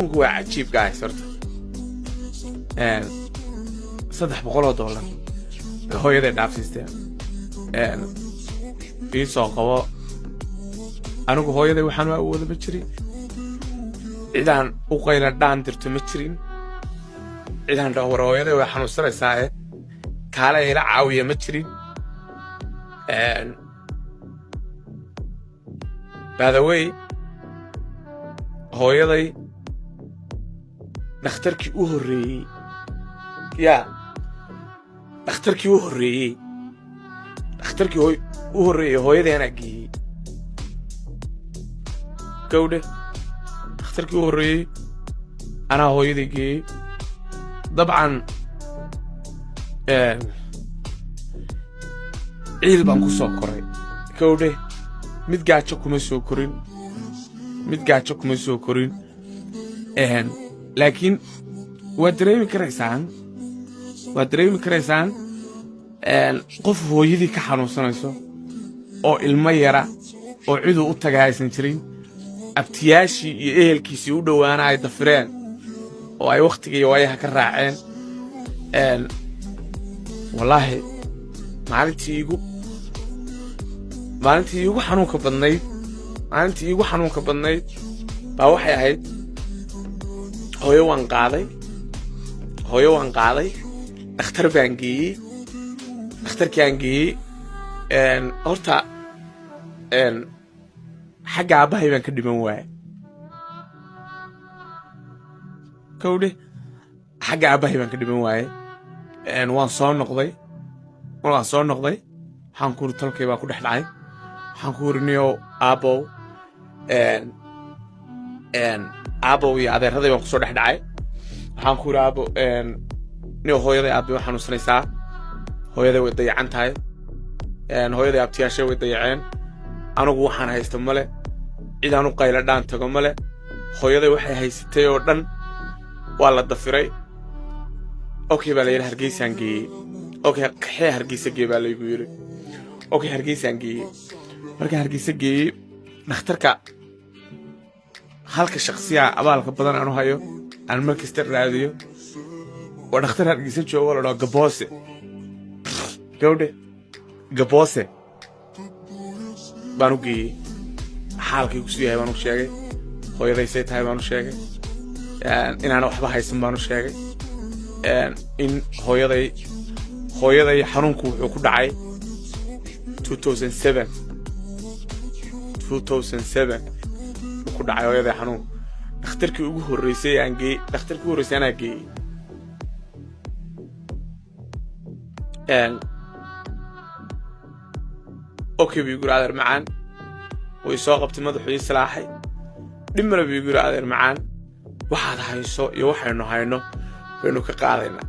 هو عجيب قاعد صرت صدح $100 هو يدي داف سيستم في سوق أنا هو يدي وحنا أول بتشري إذا وقيل دان درت متشرين إذا دور هو يدي وحنا سر ساعة كالا يلا عاوية متشرين by the way هو يدي dhakhtarkii u horreeyay dhakhtarkii u horreeyay hooyadeena geeyay gawdhe dhakhtarkii u horreeyay anaa hooyaday geeyay dabcan ciil baan ku soo koray gawdhe mid gaajo kuma soo korin لكن وادريمي كريسان قف هو يدي كحنو سنيسو او الميرة او عدو اتاقايسن جرين ابتياشي يأهل كيسي ودوانا اي دفرين او اي وقتي يوايها كراعين والله مالنتي يقو حنوك بدنايد باوحي اهيد هوي وان قاضي اختر بانجي اختر كانجي هورتا حق عباهي بان كدي من واي كودي حق عباهي بان كدي من واي وان صون نقضي حنكور تلكي باكو دحدعي حنكور نيو ابو ابو يا adeeraday baan ku soo dhaxdhacay waxaan ku raabo niyo hooyaday aabbi waxaan u sanaysaa hooyaday way dayacan tahay hooyaday abtiyaashay way dayaceen anigu waxaan haysto male cid aan u qayla dhaan tago male hooyaday waxay haysatay oo dhan waa la dafiray okay baa la yiri hargeysaan geeyay okay kaxee hargeysa geey baa la igu yiri okay hargeysaan geeyay marka hargeysa geeyay dhakhtarka halka shakhsiga abaalka badan aanu hayo aan markasta raadiyo oo dhakhtar hargeysa joogo la dhaho gaboose gawdhe gaboose baan u geeyey xaalkii ku siyahay baan u sheegay hooyaday say tahay baan u sheegay inaan waxba haysan baan u sheegay in hooyaday xanuunku wuxuu ku dhacay 2007 ku dhacay hooyaday xanuun dhakhtarkii ugu horreysay anaa geeyey okay buu yiri adeer macaan way soo qabtay madaxii salaaxay dhimala buu yiri adeer macaan waxaad hayso iyo waxaynu hayno baynu ka qaadaynaa